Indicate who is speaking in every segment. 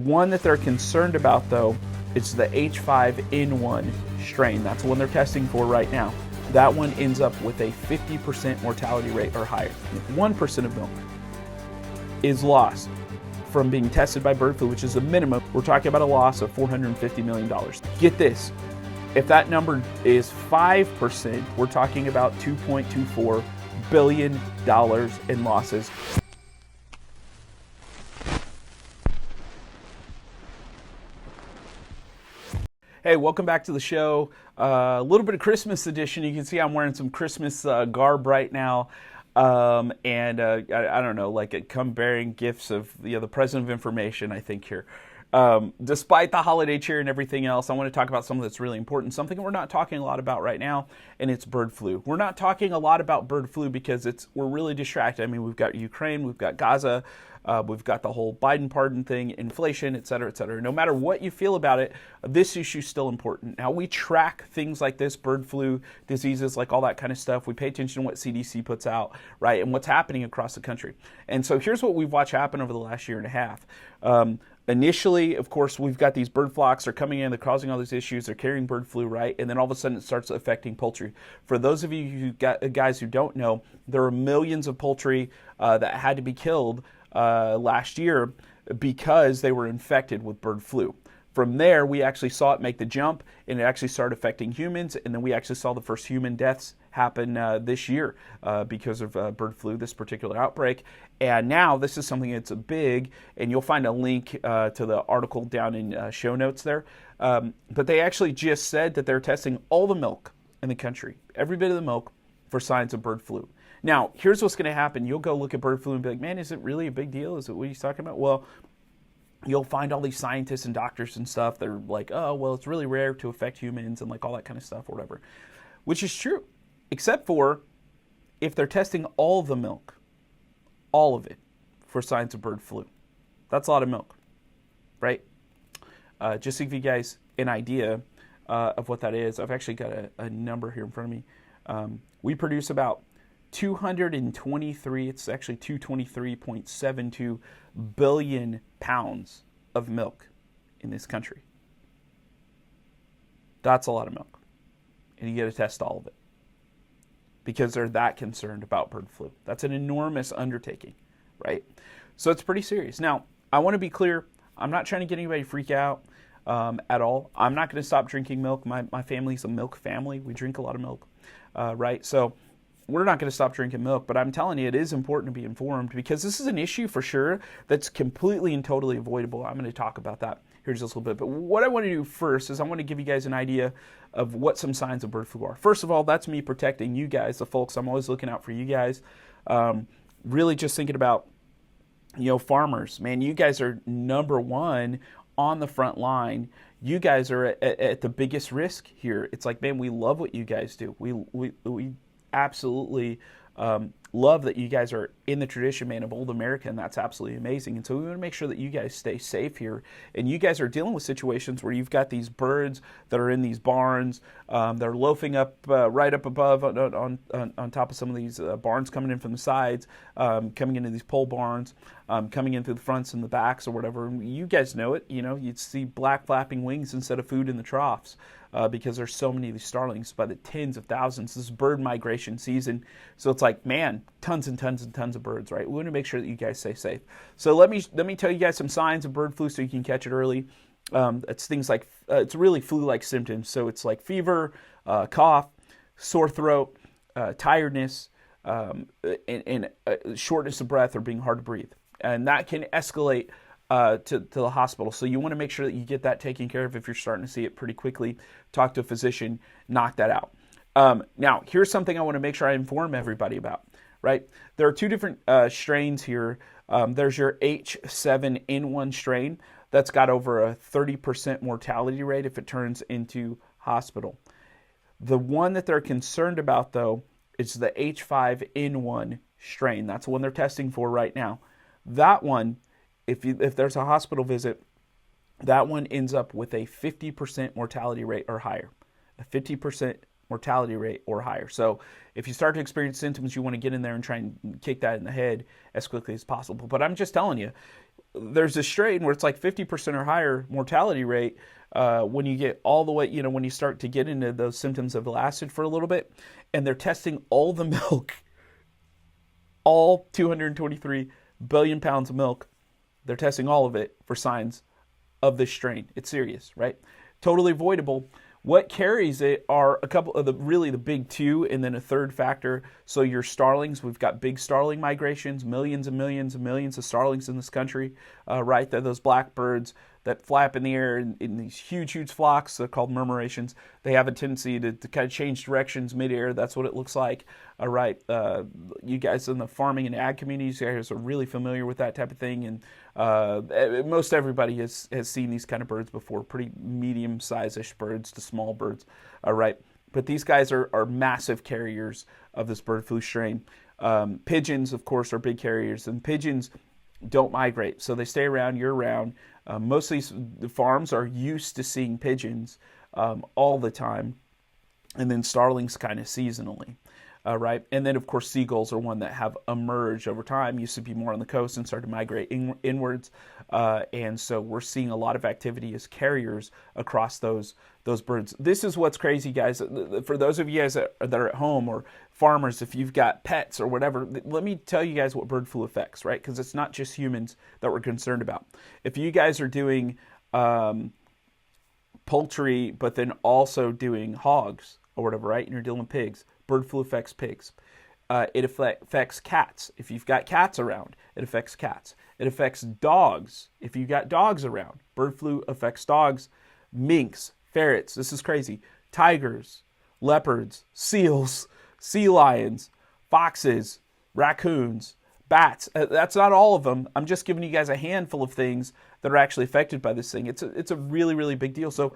Speaker 1: One that they're concerned about, though, is the H5N1 strain. That's the one they're testing for right now. That one ends up with a 50% mortality rate or higher. 1% of milk is lost from being tested by bird flu, which is a minimum. We're talking about a loss of $450 million. Get this, if that number is 5%, we're talking about $2.24 billion in losses. Hey, welcome back to the show. A little bit of Christmas edition. You can see I'm wearing some Christmas garb right now. I don't know, like it come bearing gifts of the President of Information, I think, here. Despite the holiday cheer and everything else, I want to talk about something that's really important, something we're not talking a lot about right now, and it's bird flu. We're not talking a lot about bird flu because we're really distracted. I mean, we've got Ukraine, we've got Gaza, we've got the whole Biden pardon thing, inflation, et cetera, et cetera. No matter what you feel about it, this issue is still important. Now, we track things like this, bird flu, diseases, like all that kind of stuff. We pay attention to what CDC puts out, right, and what's happening across the country. And so here's what we've watched happen over the last year and a half. Initially, of course, we've got these bird flocks are coming in, they're causing all these issues, they're carrying bird flu, right? And then all of a sudden it starts affecting poultry. For those of you guys who don't know, there are millions of poultry that had to be killed last year because they were infected with bird flu. From there, we actually saw it make the jump, and it actually started affecting humans, and then we actually saw the first human deaths happen this year because of bird flu, this particular outbreak. And now this is something that's big, and you'll find a link to the article down in show notes there. But they actually just said that they're testing all the milk in the country, every bit of the milk, for signs of bird flu. Now, here's what's going to happen. You'll go look at bird flu and be like, man, is it really a big deal? Is it what he's talking about? Well, you'll find all these scientists and doctors and stuff that are like, oh, well, it's really rare to affect humans and like all that kind of stuff or whatever, which is true, except for if they're testing all of the milk, all of it, for signs of bird flu. That's a lot of milk, right? Just to give you guys an idea of what that is, I've actually got a number here in front of me. We produce about 223, it's actually 223.72 billion pounds of milk in this country. That's a lot of milk. And you get to test all of it because they're that concerned about bird flu. That's an enormous undertaking, right? So it's pretty serious. Now, I want to be clear. I'm not trying to get anybody to freak out at all. I'm not going to stop drinking milk. My family's a milk family. We drink a lot of milk, right? So we're not going to stop drinking milk, but I'm telling you, it is important to be informed because this is an issue for sure that's completely and totally avoidable. I'm going to talk about that here just a little bit. But what I want to do first is I want to give you guys an idea of what some signs of bird flu are. First of all, that's me protecting you guys, the folks. I'm always looking out for you guys. Really just thinking about, farmers. Man, you guys are number one on the front line. You guys are at the biggest risk here. It's like, man, we love what you guys do. We absolutely love that you guys are in the tradition, man, of old America, and that's absolutely amazing. And so we want to make sure that you guys stay safe here. And you guys are dealing with situations where you've got these birds that are in these barns. They're loafing up right up above on top of some of these barns coming in from the sides, coming into these pole barns, coming in through the fronts and the backs or whatever. And you guys know it. You'd see black flapping wings instead of food in the troughs. Because there's so many of these starlings by the tens of thousands. This is bird migration season. So it's like, man, tons and tons and tons of birds, right? We want to make sure that you guys stay safe. So let me tell you guys some signs of bird flu so you can catch it early. It's things like, it's really flu-like symptoms. So it's like fever, cough, sore throat, tiredness, and shortness of breath or being hard to breathe. And that can escalate to the hospital. So you want to make sure that you get that taken care of if you're starting to see it pretty quickly. Talk to a physician, knock that out. Now, here's something I want to make sure I inform everybody about, right? There are two different strains here. There's your H7N1 strain that's got over a 30% mortality rate if it turns into hospital. The one that they're concerned about, though, is the H5N1 strain. That's the one they're testing for right now. That one, if there's a hospital visit, that one ends up with a 50% mortality rate or higher. A 50% mortality rate or higher. So if you start to experience symptoms, you want to get in there and try and kick that in the head as quickly as possible. But I'm just telling you, there's a strain where it's like 50% or higher mortality rate when you get all the way, when you start to get into those symptoms have lasted for a little bit, and they're testing all the milk, all 223 billion pounds of milk. They're testing all of it for signs of this strain. It's serious, right? Totally avoidable. What carries it are a couple of the big two, and then a third factor. So your starlings, we've got big starling migrations, millions and millions and millions of starlings in this country, right? They're those blackbirds that flap in the air in these huge, huge flocks. They're called murmurations. They have a tendency to kind of change directions midair. That's what it looks like. All right. You guys in the farming and ag communities, you guys are really familiar with that type of thing. And most everybody has seen these kind of birds before, pretty medium-sized-ish birds to small birds. All right. But these guys are massive carriers of this bird flu strain. Pigeons, of course, are big carriers, and pigeons don't migrate, so they stay around year-round. Most of these farms are used to seeing pigeons all the time, and then starlings kind of seasonally, right? And then, of course, seagulls are one that have emerged over time, used to be more on the coast and started to migrate inwards, and so we're seeing a lot of activity as carriers across those birds. This is what's crazy, guys. For those of you guys that are at home, or farmers, if you've got pets or whatever, let me tell you guys what bird flu affects, right? Because it's not just humans that we're concerned about. If you guys are doing poultry, but then also doing hogs or whatever, right? And you're dealing with pigs, bird flu affects pigs. It affects cats. If you've got cats around, it affects cats. It affects dogs. If you've got dogs around, bird flu affects dogs. Minks, ferrets, this is crazy. Tigers, leopards, seals, sea lions, foxes, raccoons, bats. That's not all of them. I'm just giving you guys a handful of things that are actually affected by this thing. It's a really, really big deal. So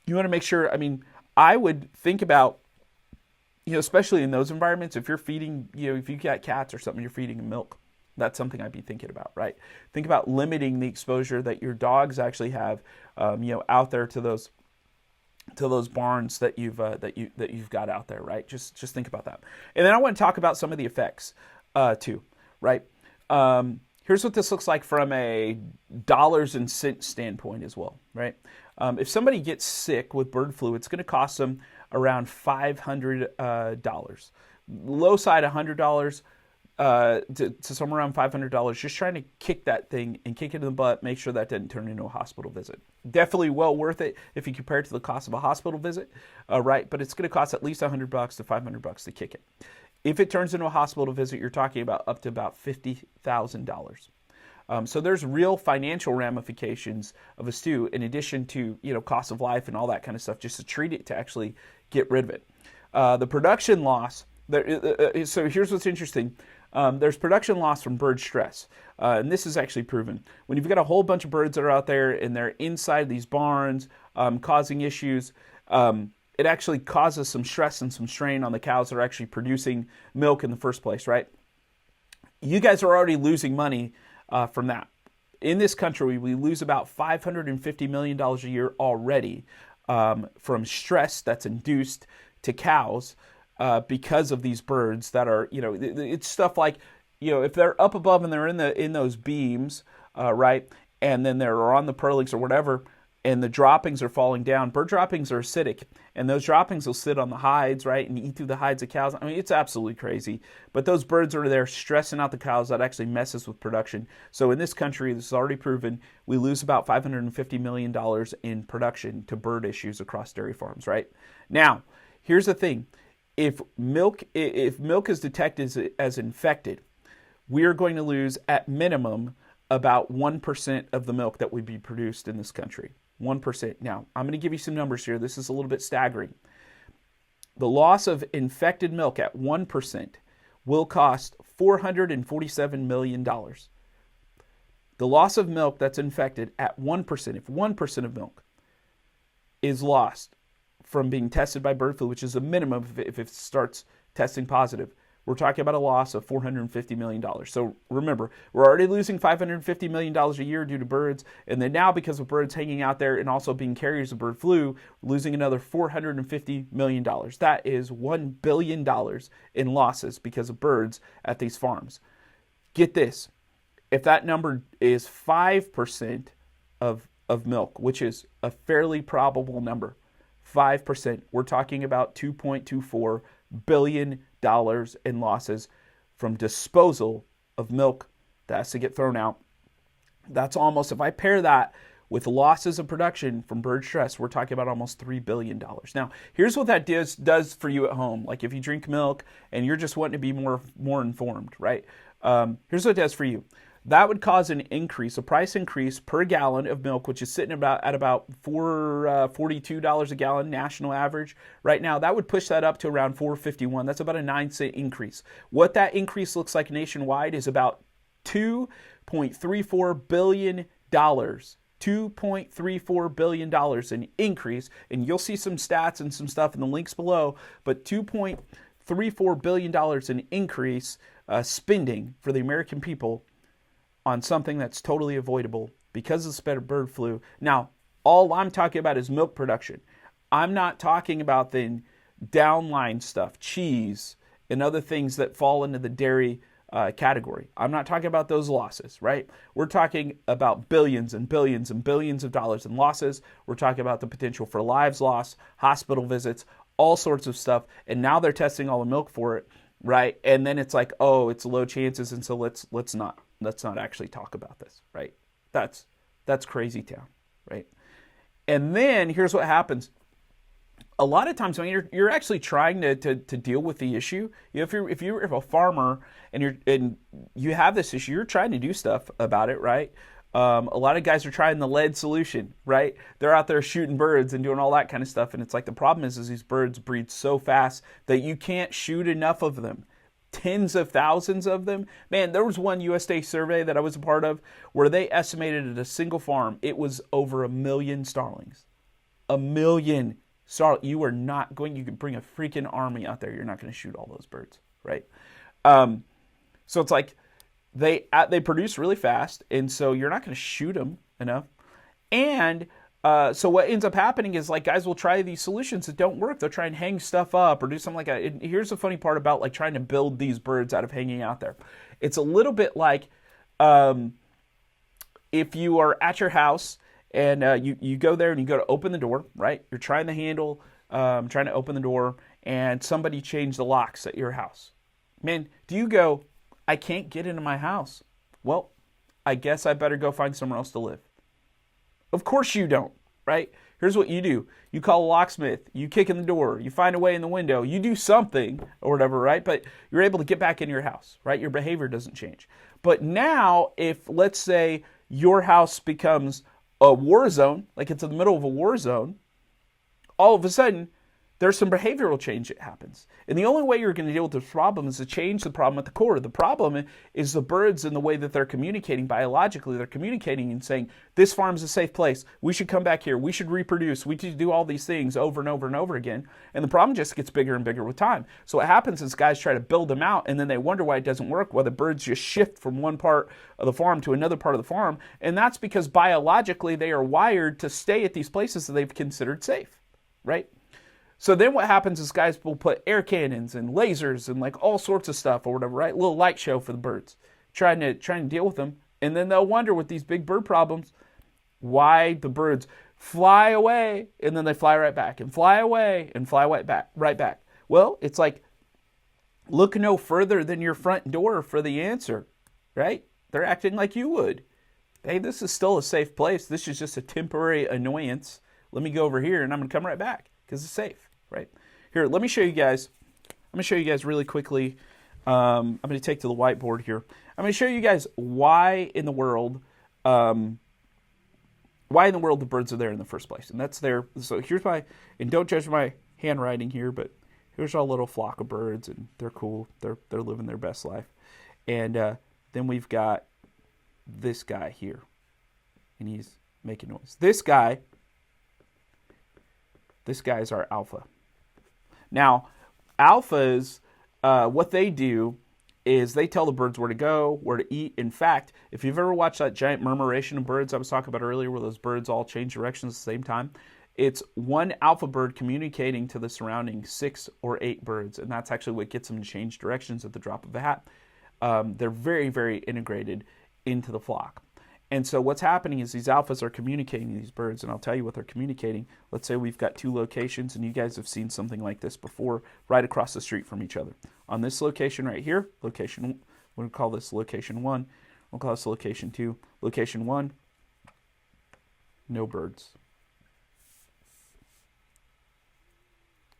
Speaker 1: you want to make sure, I would think about, especially in those environments, if you're feeding, if you've got cats or something, you're feeding them milk. That's something I'd be thinking about, right? Think about limiting the exposure that your dogs actually have, out there to those barns that you've got out there, right? Just think about that. And then I want to talk about some of the effects too, right? Here's what this looks like from a dollars and cents standpoint as well, right? If somebody gets sick with bird flu, it's going to cost them around $500. Low side $100. To somewhere around $500, just trying to kick that thing and kick it in the butt, make sure that doesn't turn into a hospital visit. Definitely well worth it if you compare it to the cost of a hospital visit, right? But it's going to cost at least $100 to $500 to kick it. If it turns into a hospital visit, you're talking about up to about $50,000. So there's real financial ramifications of a stew, in addition to cost of life and all that kind of stuff, just to treat it, to actually get rid of it. The production loss. So here's what's interesting. There's production loss from bird stress, and this is actually proven. When you've got a whole bunch of birds that are out there and they're inside these barns causing issues, it actually causes some stress and some strain on the cows that are actually producing milk in the first place, right? You guys are already losing money from that. In this country, we lose about $550 million a year already from stress that's induced to cows. Because of these birds that are, it's stuff like, if they're up above and they're in those beams, right, and then they're on the purlings or whatever, and the droppings are falling down. Bird droppings are acidic, and those droppings will sit on the hides, right, and eat through the hides of cows. It's absolutely crazy. But those birds are there stressing out the cows. That actually messes with production. So in this country, this is already proven, we lose about $550 million in production to bird issues across dairy farms, right? Now, here's the thing. If milk is detected as infected, we are going to lose at minimum about 1% of the milk that would be produced in this country. 1%. Now, I'm going to give you some numbers here. This is a little bit staggering. The loss of infected milk at 1% will cost $447 million. The loss of milk that's infected at 1%, if 1% of milk is lost from being tested by bird flu, which is a minimum if it starts testing positive, we're talking about a loss of $450 million. So remember, we're already losing $550 million a year due to birds, and then now because of birds hanging out there and also being carriers of bird flu, we're losing another $450 million. That is $1 billion in losses because of birds at these farms. Get this. if that number is 5% of milk, which is a fairly probable number, 5%, we're talking about $2.24 billion in losses from disposal of milk that has to get thrown out. That's almost, if I pair that with losses of production from bird stress, we're talking about almost $3 billion. Now, here's what that does for you at home. Like if you drink milk and you're just wanting to be more informed, right? Here's what it does for you. That would cause an increase, a price increase per gallon of milk, which is sitting at about $42 a gallon national average right now. That would push that up to around $4.51. That's about a 9-cent increase. What that increase looks like nationwide is about $2.34 billion. $2.34 billion in increase, and you'll see some stats and some stuff in the links below, but $2.34 billion in increase spending for the American people on something that's totally avoidable because of the bird flu. Now, all I'm talking about is milk production. I'm not talking about the downline stuff, cheese, and other things that fall into the dairy category. I'm not talking about those losses, right? We're talking about billions and billions and billions of dollars in losses. We're talking about the potential for lives lost, hospital visits, all sorts of stuff. And now they're testing all the milk for it, right? And then it's like, oh, it's low chances, and so let's not actually talk about this, right? That's crazy town, right? And then here's what happens. A lot of times when you're actually trying to deal with the issue, if you're a farmer and you have this issue, you're trying to do stuff about it, right? A lot of guys are trying the lead solution, right? They're out there shooting birds and doing all that kind of stuff, and it's like the problem is these birds breed so fast that you can't shoot enough of them. Tens of thousands of them. Man, there was one USDA survey that I was a part of where they estimated at a single farm it was over 1 million starlings. 1 million. You are not going, you could bring a freaking army out there. You're not going to shoot all those birds, right? So it's like they produce really fast, and so you're not going to shoot them enough. And so what ends up happening is like guys will try these solutions that don't work. They'll try and hang stuff up or do something like that. And here's the funny part about like trying to build these birds out of hanging out there. It's a little bit like if you are at your house and you go there and you go to open the door, right? You're trying the handle, trying to open the door, and somebody changed the locks at your house. Man, do you go, I can't get into my house? Well, I guess I better go find somewhere else to live. Of course you don't, right? Here's what you do. You call a locksmith, you kick in the door, you find a way in the window, you do something or whatever, right? But you're able to get back in your house, right? Your behavior doesn't change. But now if, let's say, your house becomes a war zone, like it's in the middle of a war zone, all of a sudden, there's some behavioral change that happens. And the only way you're going to deal with this problem is to change the problem at the core. The problem is the birds and the way that they're communicating biologically. They're communicating and saying, this farm's a safe place. We should come back here. We should reproduce. We should do all these things over and over and over again. And the problem just gets bigger and bigger with time. So what happens is guys try to build them out, and then they wonder why it doesn't work, why the birds just shift from one part of the farm to another part of the farm. And that's because biologically they are wired to stay at these places that they've considered safe, right? So then what happens is guys will put air cannons and lasers and like all sorts of stuff or whatever, right? A little light show for the birds, trying to deal with them. And then they'll wonder with these big bird problems why the birds fly away and then they fly right back and fly away and fly right back. Well, it's like, look no further than your front door for the answer, right? They're acting like you would. Hey, this is still a safe place. This is just a temporary annoyance. Let me go over here and I'm going to come right back because it's safe. Right here, let me show you guys. I'm going to show you guys really quickly. I'm going to take to the whiteboard here. I'm going to show you guys why in the world the birds are there in the first place. And that's there. So here's and don't judge my handwriting here, but here's our little flock of birds, and they're cool. They're living their best life. And then we've got this guy here, and he's making noise. This guy is our alpha. Now, alphas, what they do is they tell the birds where to go, where to eat. In fact, if you've ever watched that giant murmuration of birds I was talking about earlier, where those birds all change directions at the same time, it's one alpha bird communicating to the surrounding 6 or 8 birds, and that's actually what gets them to change directions at the drop of a hat. They're very, very integrated into the flock. And so what's happening is these alphas are communicating to these birds, and I'll tell you what they're communicating. Let's say we've got two locations, and you guys have seen something like this before, right across the street from each other. On this location right here, we'll call this location 1. We'll call this location 2. Location 1, no birds.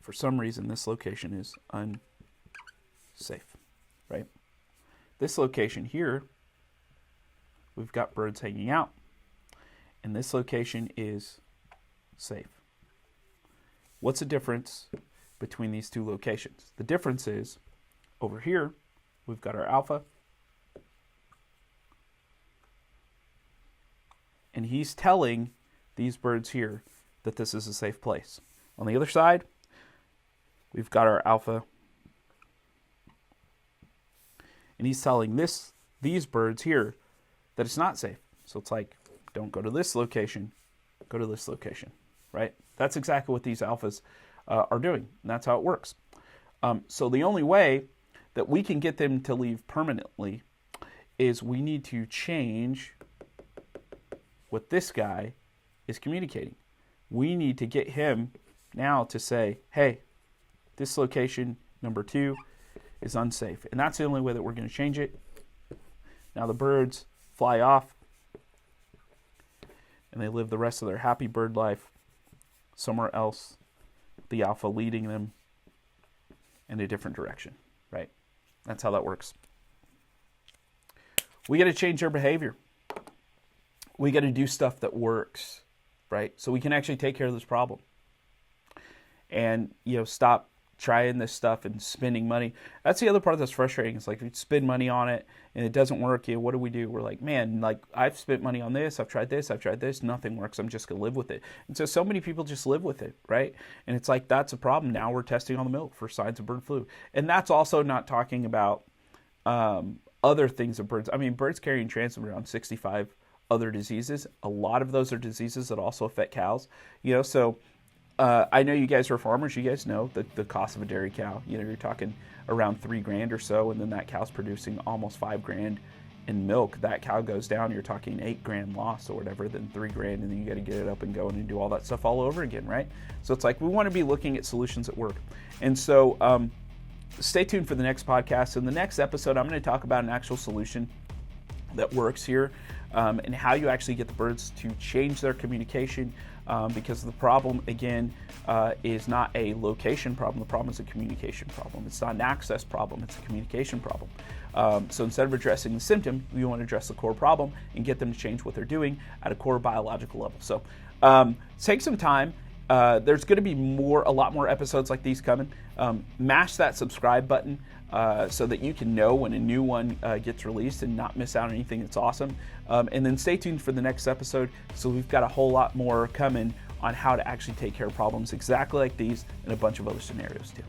Speaker 1: For some reason, this location is unsafe, right? This location here, we've got birds hanging out, and this location is safe. What's the difference between these two locations? The difference is, over here, we've got our alpha, and he's telling these birds here that this is a safe place. On the other side, we've got our alpha, and he's telling these birds here that it's not safe. So it's like, don't go to this location, go to this location, right? That's exactly what these alphas are doing, and that's how it works. So the only way that we can get them to leave permanently is we need to change what this guy is communicating. We need to get him now to say, hey, this location, number 2, is unsafe. And that's the only way that we're going to change it. Now the birds fly off, and they live the rest of their happy bird life somewhere else, the alpha leading them in a different direction, right? That's how that works. We got to change their behavior. We got to do stuff that works, right? So we can actually take care of this problem. And, stop trying this stuff and spending money. That's the other part that's frustrating. It's like we spend money on it and it doesn't work. What do we do? We're like, man, I've spent money on this. I've tried this. Nothing works. I'm just going to live with it. And so many people just live with it, right? And it's like, that's a problem. Now we're testing on the milk for signs of bird flu. And that's also not talking about other things of birds. I mean, birds carry and transmit around 65 other diseases. A lot of those are diseases that also affect cows, so I know you guys are farmers. You guys know the cost of a dairy cow. You're talking around $3,000 or so, and then that cow's producing almost $5,000 in milk. That cow goes down, you're talking $8,000 loss or whatever, then $3,000, and then you got to get it up and going and do all that stuff all over again, right? So it's like we want to be looking at solutions that work. And so stay tuned for the next podcast. In the next episode, I'm going to talk about an actual solution that works here, and how you actually get the birds to change their communication, because the problem, again, is not a location problem. The problem is a communication problem. It's not an access problem. It's a communication problem. So instead of addressing the symptom, we want to address the core problem and get them to change what they're doing at a core biological level. So take some time. There's going to be a lot more episodes like these coming. Mash that subscribe button so that you can know when a new one gets released and not miss out on anything that's awesome. And then stay tuned for the next episode. So we've got a whole lot more coming on how to actually take care of problems exactly like these and a bunch of other scenarios too.